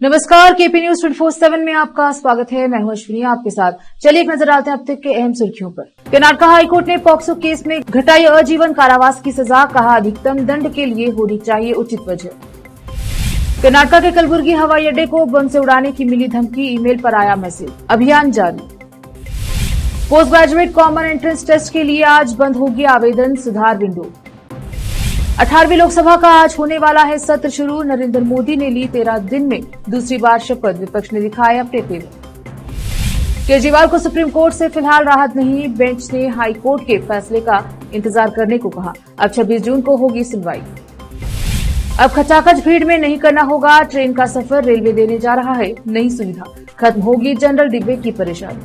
नमस्कार, KP news 24/7 में आपका स्वागत है। मैं हूं अश्विनी आपके साथ। चलिए एक नजर डालते हैं अब तक के अहम सुर्खियों पर। कर्नाटक हाईकोर्ट ने पॉक्सो केस में घटाई आजीवन कारावास की सजा, कहा अधिकतम दंड के लिए होनी चाहिए उचित वजह। कर्नाटक के कलबुर्गी हवाई अड्डे को बम से उड़ाने की मिली धमकी, ईमेल पर आया मैसेज, अभियान जारी। Post graduate common entrance test के लिए आज बंद होगी आवेदन, सुधार विंडो। 18वीं लोकसभा का आज होने वाला है सत्र शुरू, नरेंद्र मोदी ने ली 13 दिन में दूसरी बार शपथ, विपक्ष ने दिखाए अपने तेवर। केजरीवाल को सुप्रीम कोर्ट से फिलहाल राहत नहीं, बेंच ने हाई कोर्ट के फैसले का इंतजार करने को कहा। अब 26 जून को होगी सुनवाई। अब खचाखच भीड़ में नहीं करना होगा ट्रेन का सफर, रेलवे देने जा रहा है नई सुविधा, खत्म होगी जनरल डिब्बे की परेशानी।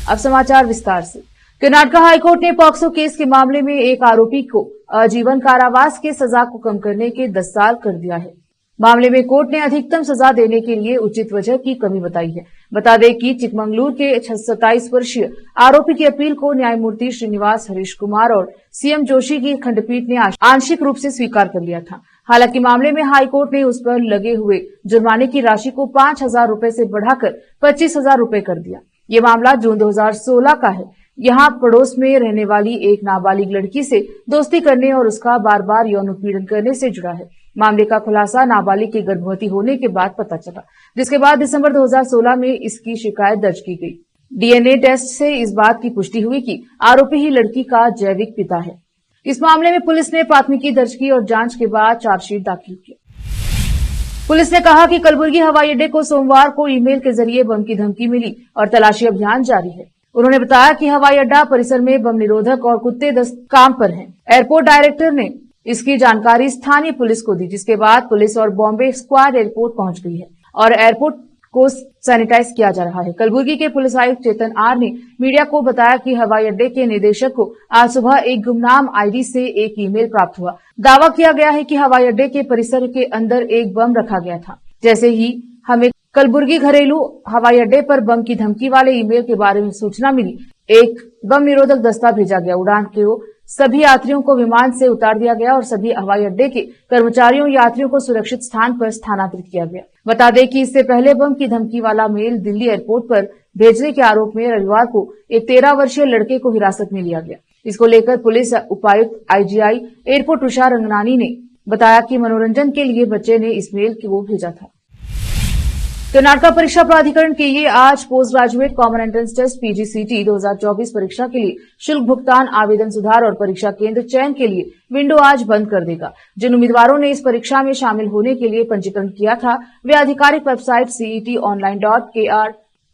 अब समाचार विस्तार से। कर्नाटक हाईकोर्ट ने पॉक्सो केस के मामले में एक आरोपी को आजीवन कारावास की सजा को कम करने के 10 साल कर दिया है। मामले में कोर्ट ने अधिकतम सजा देने के लिए उचित वजह की कमी बताई है। बता दें कि चिकमंगलुरु के 27 वर्षीय आरोपी की अपील को न्यायमूर्ति श्रीनिवास हरीश कुमार और सीएम जोशी की खंडपीठ ने आंशिक रूप से स्वीकार कर लिया था। हालांकि मामले में हाईकोर्ट ने उस पर लगे हुए जुर्माने की राशि को 5,000 रूपये से बढ़ाकर 25,000 रूपये कर दिया। ये मामला जून 2016 का है। यहाँ पड़ोस में रहने वाली एक नाबालिग लड़की से दोस्ती करने और उसका बार बार यौन उत्पीड़न करने से जुड़ा है। मामले का खुलासा नाबालिग के गर्भवती होने के बाद पता चला, जिसके बाद दिसंबर 2016 में इसकी शिकायत दर्ज की गई। डीएनए टेस्ट से इस बात की पुष्टि हुई कि आरोपी ही लड़की का जैविक पिता है। इस मामले में पुलिस ने प्राथमिकी दर्ज की और जांच के बाद चार्जशीट दाखिल किया। पुलिस ने कहा कि कलबुर्गी हवाई अड्डे को सोमवार को ईमेल के जरिए बम की धमकी मिली और तलाशी अभियान जारी है। उन्होंने बताया कि हवाई अड्डा परिसर में बम निरोधक और कुत्ते दस्त काम पर हैं। एयरपोर्ट डायरेक्टर ने इसकी जानकारी स्थानीय पुलिस को दी, जिसके बाद पुलिस और बॉम्बे स्क्वाड एयरपोर्ट पहुंच गई है और एयरपोर्ट को सैनिटाइज किया जा रहा है। कलबुर्गी के पुलिस आयुक्त चेतन आर ने मीडिया को बताया कि हवाई अड्डे के निदेशक को आज सुबह एक गुमनाम आईडी से एक ईमेल प्राप्त हुआ। दावा किया गया है कि हवाई अड्डे के परिसर के अंदर एक बम रखा गया था। जैसे ही हमें कलबुर्गी घरेलू हवाई अड्डे पर बम की धमकी वाले ईमेल के बारे में सूचना मिली, एक बम निरोधक दस्ता भेजा गया। उड़ान के सभी यात्रियों को विमान से उतार दिया गया और सभी हवाई अड्डे के कर्मचारियों यात्रियों को सुरक्षित स्थान पर स्थानांतरित किया गया। बता दें कि इससे पहले बम की धमकी वाला मेल दिल्ली एयरपोर्ट पर भेजने के आरोप में रविवार को एक 13 वर्षीय लड़के को हिरासत में लिया गया। इसको लेकर पुलिस उपायुक्त आईजीआई एयरपोर्ट उषा रंगनानी ने बताया कि मनोरंजन के लिए बच्चे ने इस मेल को भेजा था। कर्नाटक परीक्षा प्राधिकरण के लिए आज post graduate common entrance test PGCT 2024 परीक्षा के लिए शुल्क भुगतान, आवेदन सुधार और परीक्षा केंद्र चयन के लिए विंडो आज बंद कर देगा। जिन उम्मीदवारों ने इस परीक्षा में शामिल होने के लिए पंजीकरण किया था, वे आधिकारिक वेबसाइट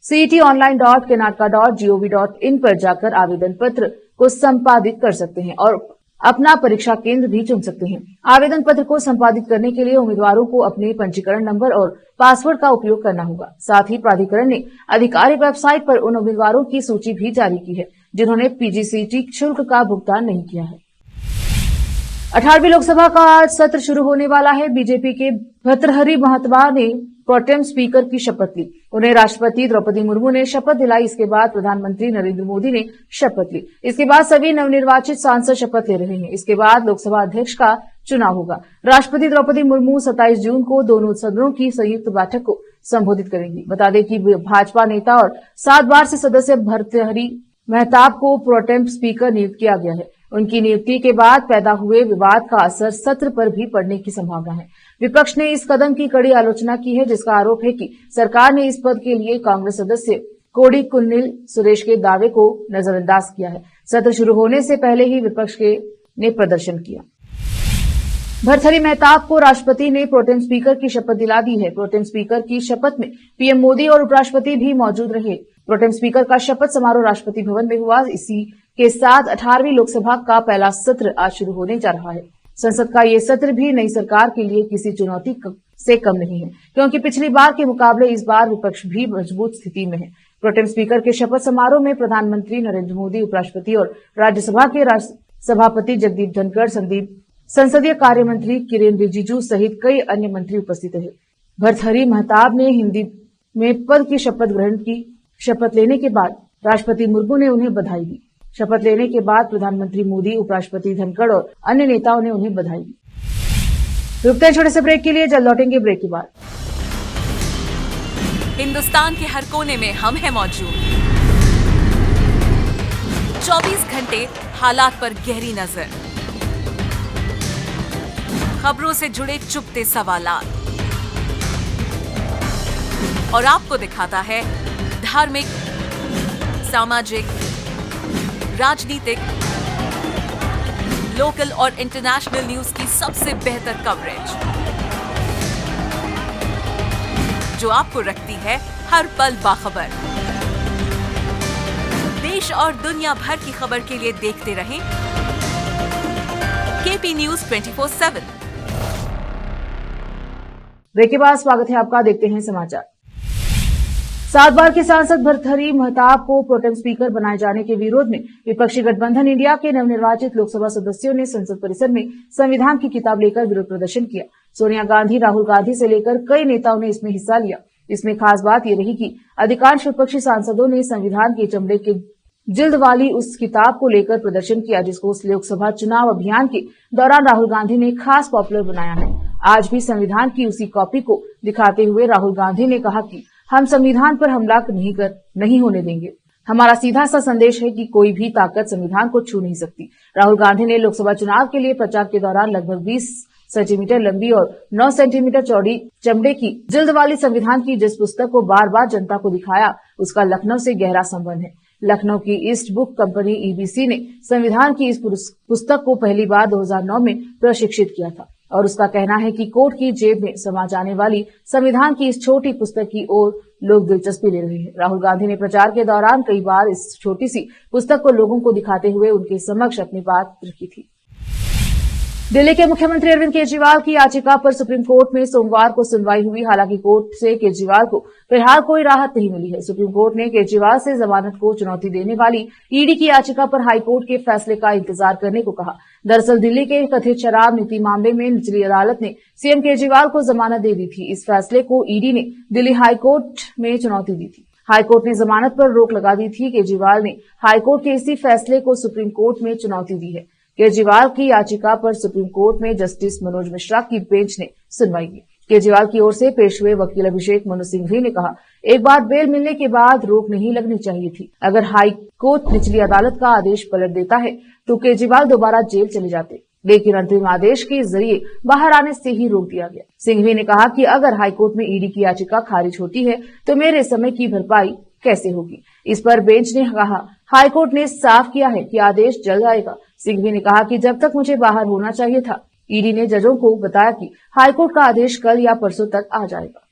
cetonline.karnataka.gov.in पर जाकर आवेदन पत्र को संपादित कर सकते हैं और अपना परीक्षा केंद्र भी चुन सकते हैं। आवेदन पत्र को संपादित करने के लिए उम्मीदवारों को अपने पंजीकरण नंबर और पासवर्ड का उपयोग करना होगा। साथ ही प्राधिकरण ने आधिकारिक वेबसाइट पर उन उम्मीदवारों की सूची भी जारी की है जिन्होंने पीजीसीटी शुल्क का भुगतान नहीं किया है। 18वीं लोकसभा का आज सत्र शुरू होने वाला है। बीजेपी के भर्तृहरि महताब ने प्रोटेम स्पीकर की शपथ ली। उन्हें राष्ट्रपति द्रौपदी मुर्मू ने शपथ दिलाई। इसके बाद प्रधानमंत्री नरेंद्र मोदी ने शपथ ली। इसके बाद सभी नवनिर्वाचित सांसद शपथ ले रहे हैं। इसके बाद लोकसभा अध्यक्ष का चुनाव होगा। राष्ट्रपति द्रौपदी मुर्मू 27 जून को दोनों सदनों की संयुक्त बैठक को संबोधित करेंगी। बता दें कि भाजपा नेता और 7 बार से सदस्य भर्तृहरि महताब को प्रोटेम स्पीकर नियुक्त किया गया है। उनकी नियुक्ति के बाद पैदा हुए विवाद का असर सत्र पर भी पड़ने की संभावना है। विपक्ष ने इस कदम की कड़ी आलोचना की है, जिसका आरोप है कि सरकार ने इस पद के लिए कांग्रेस सदस्य कोडिकुन्निल सुरेश के दावे को नजरअंदाज किया है। सत्र शुरू होने से पहले ही विपक्ष ने प्रदर्शन किया। भर्तृहरि महताब को राष्ट्रपति ने प्रोटेम स्पीकर की शपथ दिला दी है। प्रोटेम स्पीकर की शपथ में पीएम मोदी और उपराष्ट्रपति भी मौजूद रहे। प्रोटेम स्पीकर का शपथ समारोह राष्ट्रपति भवन में हुआ। इसी के साथ 18वीं लोकसभा का पहला सत्र आज शुरू होने जा रहा है। संसद का ये सत्र भी नई सरकार के लिए किसी चुनौती से कम नहीं है, क्योंकि पिछली बार के मुकाबले इस बार विपक्ष भी मजबूत स्थिति में है। प्रोटेम स्पीकर के शपथ समारोह में प्रधानमंत्री नरेंद्र मोदी, उपराष्ट्रपति और राज्यसभा के सभापति जगदीप धनखड़, संसदीय कार्य मंत्री किरेन रिजिजू सहित कई अन्य मंत्री उपस्थित रहे। भर्तृहरि महताब ने हिंदी में पद की शपथ ग्रहण की। शपथ लेने के बाद राष्ट्रपति मुर्मू ने उन्हें बधाई दी। शपथ लेने के बाद प्रधानमंत्री मोदी, उपराष्ट्रपति धनखड़ और अन्य नेताओं ने उन्हें बधाई दी। रुकते हैं छोटे से ब्रेक के लिए, जल्द लौटेंगे ब्रेक के बाद। हिंदुस्तान के हर कोने में हम हैं मौजूद। 24 घंटे हालात पर गहरी नजर, खबरों से जुड़े चुपते सवालात, और आपको दिखाता है धार्मिक, सामाजिक, राजनीतिक, लोकल और इंटरनेशनल न्यूज की सबसे बेहतर कवरेज, जो आपको रखती है हर पल बाखबर। देश और दुनिया भर की खबर के लिए देखते रहें केपी न्यूज 24/7। ब्रेक के बाद स्वागत है आपका, देखते हैं समाचार। 7 बार के सांसद भर्तृहरि महताब को प्रोटेम स्पीकर बनाए जाने के विरोध में विपक्षी गठबंधन इंडिया के नवनिर्वाचित लोकसभा सदस्यों ने संसद परिसर में संविधान की किताब लेकर विरोध प्रदर्शन किया। सोनिया गांधी, राहुल गांधी से लेकर कई नेताओं ने इसमें हिस्सा लिया। इसमें खास बात यह रही कि अधिकांश विपक्षी सांसदों ने संविधान के चमड़े के जिल्द वाली उस किताब को लेकर प्रदर्शन किया, जिसको उस लोकसभा चुनाव अभियान के दौरान राहुल गांधी ने खास पॉपुलर बनाया है। आज भी संविधान की उसी कॉपी को दिखाते हुए राहुल गांधी ने कहा कि हम संविधान पर हमला नहीं होने देंगे। हमारा सीधा सा संदेश है कि कोई भी ताकत संविधान को छू नहीं सकती। राहुल गांधी ने लोकसभा चुनाव के लिए प्रचार के दौरान लगभग 20 सेंटीमीटर लंबी और 9 सेंटीमीटर चौड़ी चमड़े की जिल्द वाली संविधान की जिस पुस्तक को बार बार जनता को दिखाया, उसका लखनऊ से गहरा संबंध है। लखनऊ की ईस्ट बुक कंपनी ईबीसी ने संविधान की इस पुस्तक को पहली बार 2009 में प्रशिक्षित किया था और उसका कहना है कि कोर्ट की जेब में समा जाने वाली संविधान की इस छोटी पुस्तक की ओर लोग दिलचस्पी ले रहे हैं। राहुल गांधी ने प्रचार के दौरान कई बार इस छोटी सी पुस्तक को लोगों को दिखाते हुए उनके समक्ष अपनी बात रखी थी। दिल्ली के मुख्यमंत्री अरविंद केजरीवाल की याचिका पर सुप्रीम कोर्ट में सोमवार को सुनवाई हुई। हालांकि कोर्ट से केजरीवाल को फिलहाल कोई राहत नहीं मिली है। सुप्रीम कोर्ट ने केजरीवाल से जमानत को चुनौती देने वाली ईडी की याचिका पर हाईकोर्ट के फैसले का इंतजार करने को कहा। दरअसल दिल्ली के कथित शराब नीति मामले में निचली अदालत ने सीएम केजरीवाल को जमानत दे दी थी। इस फैसले को ईडी ने दिल्ली हाईकोर्ट में चुनौती दी थी। हाईकोर्ट ने जमानत पर रोक लगा दी थी। केजरीवाल ने हाईकोर्ट के इसी फैसले को सुप्रीम कोर्ट में चुनौती दी है। केजरीवाल की याचिका पर सुप्रीम कोर्ट में जस्टिस मनोज मिश्रा की बेंच ने सुनवाई की। केजरीवाल की ओर से पेश हुए वकील अभिषेक मनु सिंघवी ने कहा, एक बार बेल मिलने के बाद रोक नहीं लगनी चाहिए थी। अगर हाईकोर्ट निचली अदालत का आदेश पलट देता है तो केजरीवाल दोबारा जेल चले जाते, लेकिन अंतरिम आदेश के जरिए बाहर आने से ही रोक दिया गया। सिंघवी ने कहा कि अगर हाईकोर्ट में ईडी की याचिका खारिज होती है तो मेरे समय की भरपाई कैसे होगी। इस पर बेंच ने कहा, हाईकोर्ट ने साफ किया है कि आदेश जल्द आएगा। सिंघवी ने कहा कि जब तक मुझे बाहर होना चाहिए था, ईडी ने जजों को बताया कि हाईकोर्ट का आदेश कल या परसों तक आ जाएगा।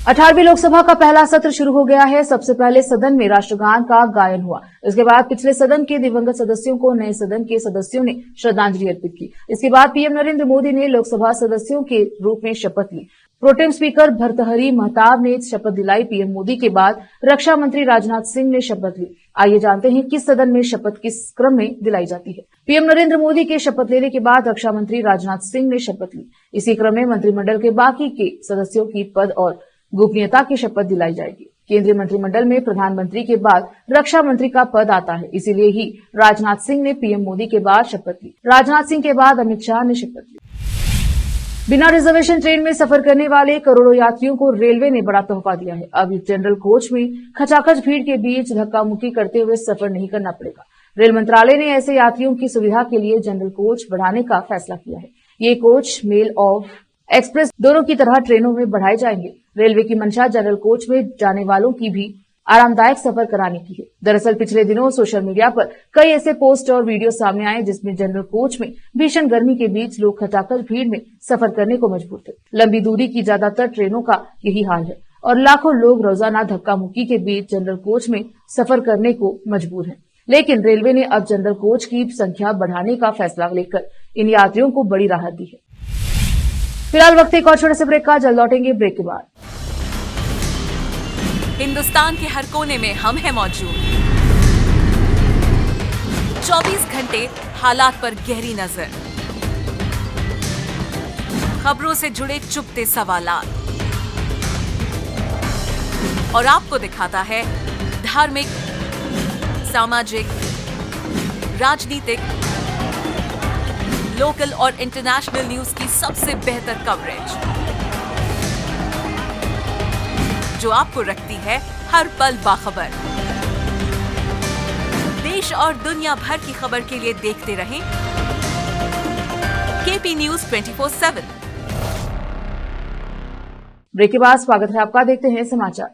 18वीं लोकसभा का पहला सत्र शुरू हो गया है। सबसे पहले सदन में राष्ट्रगान का गायन हुआ। इसके बाद पिछले सदन के दिवंगत सदस्यों को नए सदन के सदस्यों ने श्रद्धांजलि अर्पित की। इसके बाद पीएम नरेंद्र मोदी ने लोकसभा सदस्यों के रूप में शपथ ली। प्रोटेम स्पीकर भर्तृहरि महताब ने शपथ दिलाई। पीएम मोदी के बाद रक्षा मंत्री राजनाथ सिंह ने शपथ ली। आइए जानते हैं किस सदन में शपथ किस क्रम में दिलाई जाती है। पीएम नरेंद्र मोदी के शपथ लेने के बाद रक्षा मंत्री राजनाथ सिंह ने शपथ ली। इसी क्रम में मंत्रिमंडल के बाकी के सदस्यों की पद और गोपनीयता की शपथ दिलाई जाएगी। केंद्रीय मंत्रिमंडल में प्रधानमंत्री के बाद रक्षा मंत्री का पद आता है, इसीलिए ही राजनाथ सिंह ने पीएम मोदी के बाद शपथ ली। राजनाथ सिंह के बाद अमित शाह ने शपथ ली। बिना रिजर्वेशन ट्रेन में सफर करने वाले करोड़ों यात्रियों को रेलवे ने बड़ा तोहफा दिया है। अब जनरल कोच में खचाखच भीड़ के बीच धक्का मुक्की करते हुए सफर नहीं करना पड़ेगा। रेल मंत्रालय ने ऐसे यात्रियों की सुविधा के लिए जनरल कोच बढ़ाने का फैसला किया है। ये कोच मेल और एक्सप्रेस दोनों की तरह ट्रेनों में बढ़ाए जाएंगे। रेलवे की मंशा जनरल कोच में जाने वालों की भी आरामदायक सफर कराने की है। दरअसल पिछले दिनों सोशल मीडिया पर कई ऐसे पोस्ट और वीडियो सामने आए जिसमें जनरल कोच में भीषण गर्मी के बीच लोग खचाखच भीड़ में सफर करने को मजबूर थे। लंबी दूरी की ज्यादातर ट्रेनों का यही हाल है और लाखों लोग रोजाना धक्का मुक्की के बीच जनरल कोच में सफर करने को मजबूर हैं। लेकिन रेलवे ने अब जनरल कोच की संख्या बढ़ाने का फैसला लेकर इन यात्रियों को बड़ी राहत दी है। फिलहाल वक्त एक और छोटे से ब्रेक का, जल्द लौटेंगे ब्रेक के बाद। हिंदुस्तान के हर कोने में हम हैं मौजूद। 24 घंटे हालात पर गहरी नजर, खबरों से जुड़े चुपते सवालात और आपको दिखाता है धार्मिक, सामाजिक, राजनीतिक, लोकल और इंटरनेशनल न्यूज की सबसे बेहतर कवरेज जो आपको रखती है हर पल बाखबर। देश और दुनिया भर की खबर के लिए देखते रहें केपी न्यूज 24/7। ब्रेक के बाद स्वागत है आपका। देखते हैं समाचार।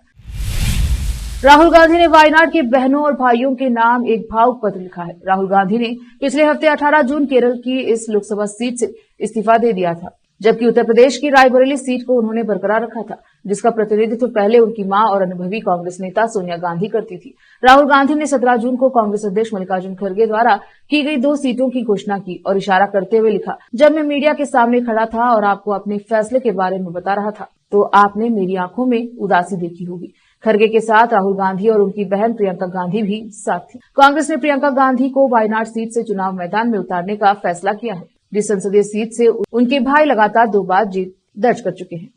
राहुल गांधी ने वायनाड के बहनों और भाइयों के नाम एक भावुक पत्र लिखा है। राहुल गांधी ने पिछले हफ्ते 18 जून केरल की इस लोकसभा सीट से इस्तीफा दे दिया था, जबकि उत्तर प्रदेश की रायबरेली सीट को उन्होंने बरकरार रखा था, जिसका प्रतिनिधित्व पहले उनकी मां और अनुभवी कांग्रेस नेता सोनिया गांधी करती थी। राहुल गांधी ने 17 जून को कांग्रेस अध्यक्ष मल्लिकार्जुन खड़गे द्वारा की गई 2 सीटों की घोषणा की और इशारा करते हुए लिखा, जब मैं मीडिया के सामने खड़ा था और आपको अपने फैसले के बारे में बता रहा था तो आपने मेरी आंखों में उदासी देखी होगी। खड़गे के साथ राहुल गांधी और उनकी बहन प्रियंका गांधी भी साथ थी। कांग्रेस ने प्रियंका गांधी को वायनाड सीट से चुनाव मैदान में उतारने का फैसला किया है, जिस संसदीय सीट से उनके भाई लगातार 2 बार जीत दर्ज कर चुके हैं।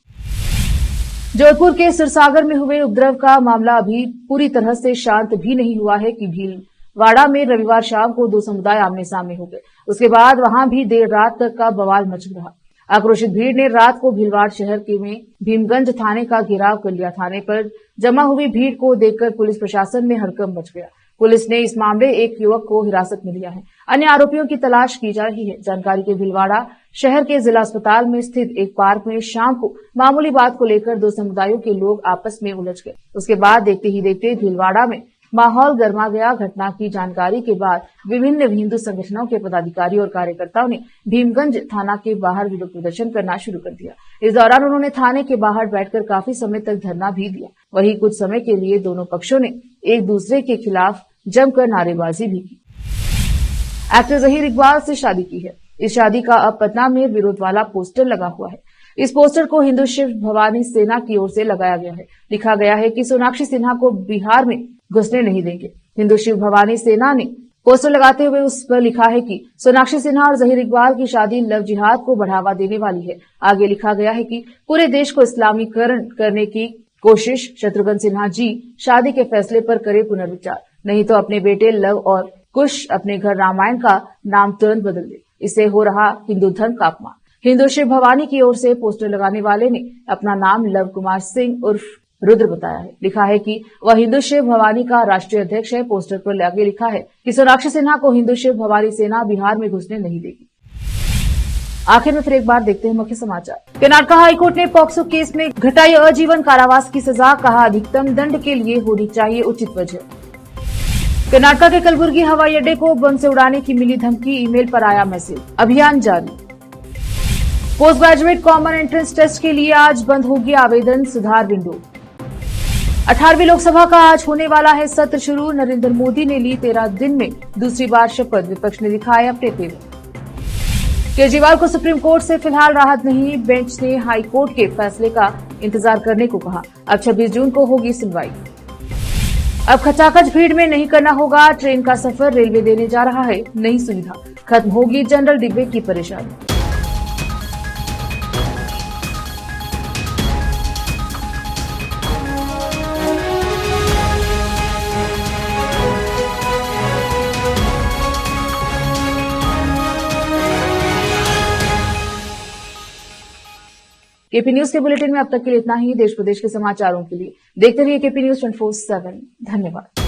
जोधपुर के सिरसागर में हुए उपद्रव का मामला अभी पूरी तरह से शांत भी नहीं हुआ है कि भीलवाड़ा में रविवार शाम को 2 समुदाय आमने सामने हो गए। उसके बाद वहां भी देर रात तक का बवाल मच रहा। आक्रोशित भीड़ ने रात को भीलवाड़ा शहर के में भीमगंज थाने का घेराव कर लिया। थाने पर जमा हुई भीड़ को देखकर पुलिस प्रशासन में हड़कंप मच गया। पुलिस ने इस मामले एक युवक को हिरासत में लिया है। अन्य आरोपियों की तलाश की जा रही है। जानकारी के भीलवाड़ा शहर के जिला अस्पताल में स्थित एक पार्क में शाम को मामूली बात को लेकर 2 समुदायों के लोग आपस में उलझ गए। उसके बाद देखते ही देखते भीलवाड़ा में माहौल गर्मा गया। घटना की जानकारी के बाद विभिन्न हिंदू संगठनों के पदाधिकारी और कार्यकर्ताओं ने भीमगंज थाना के बाहर विरोध प्रदर्शन करना शुरू कर दिया। इस दौरान उन्होंने थाने के बाहर बैठकर काफी समय तक धरना भी दिया। वहीं कुछ समय के लिए दोनों पक्षों ने एक दूसरे के खिलाफ जमकर नारेबाजी भी की। एक्टर जहीर इकबाल से शादी की है। इस शादी का अब पटना में विरोध वाला पोस्टर लगा हुआ है। इस पोस्टर को हिंदू शिव भवानी सेना की ओर से लगाया गया है। लिखा गया है कि सोनाक्षी सिन्हा को बिहार में घुसने नहीं देंगे। हिंदू शिव भवानी सेना ने पोस्टर लगाते हुए उस पर लिखा है कि सोनाक्षी सिन्हा और जहीर इकबाल की शादी लव जिहाद को बढ़ावा देने वाली है। आगे लिखा गया है कि पूरे देश को इस्लामीकरण करने की कोशिश। शत्रुघ्न सिन्हा जी शादी के फैसले पर करे पुनर्विचार, नहीं तो अपने बेटे लव और कुश अपने घर रामायण का नाम तुरंत बदल दे। इससे हो रहा हिंदू धर्म का अपमान। हिंदू शिव भवानी की ओर से पोस्टर लगाने वाले ने अपना नाम लव कुमार सिंह उर्फ रुद्र बताया है। लिखा है कि वह हिंदू शिव भवानी का राष्ट्रीय अध्यक्ष है। पोस्टर पर आगे लिखा है कि सोनाक्षी सिन्हा को हिंदू शिव भवानी सेना बिहार में घुसने नहीं देगी। आखिर में फिर एक बार देखते हैं मुख्य समाचार। कर्नाटक हाईकोर्ट ने पॉक्सो केस में घटाई आजीवन कारावास की सजा। कहा, अधिकतम दंड के लिए होनी चाहिए उचित वजह। कर्नाटक के कलबुर्गी हवाई अड्डे को बम से उड़ाने की मिली धमकी, ईमेल पर आया मैसेज। अभियान जारी। Post graduate common entrance test के लिए आज बंद होगी आवेदन सुधार विंडो। 18वीं लोकसभा का आज होने वाला है सत्र शुरू। नरेंद्र मोदी ने ली 13 दिन में दूसरी बार शपथ। विपक्ष ने दिखाए अपने तेवर। केजरीवाल को सुप्रीम कोर्ट से फिलहाल राहत नहीं। बेंच ने हाई कोर्ट के फैसले का इंतजार करने को कहा। अब 26 जून को होगी सुनवाई। अब खचाखच भीड़ में नहीं करना होगा ट्रेन का सफर। रेलवे देने जा रहा है नई सुविधा। खत्म होगी जनरल डिब्बे की परेशानी। केपी न्यूज के बुलेटिन में अब तक के लिए इतना ही। देश प्रदेश के समाचारों के लिए देखते रहिए केपी न्यूज 24/7। धन्यवाद।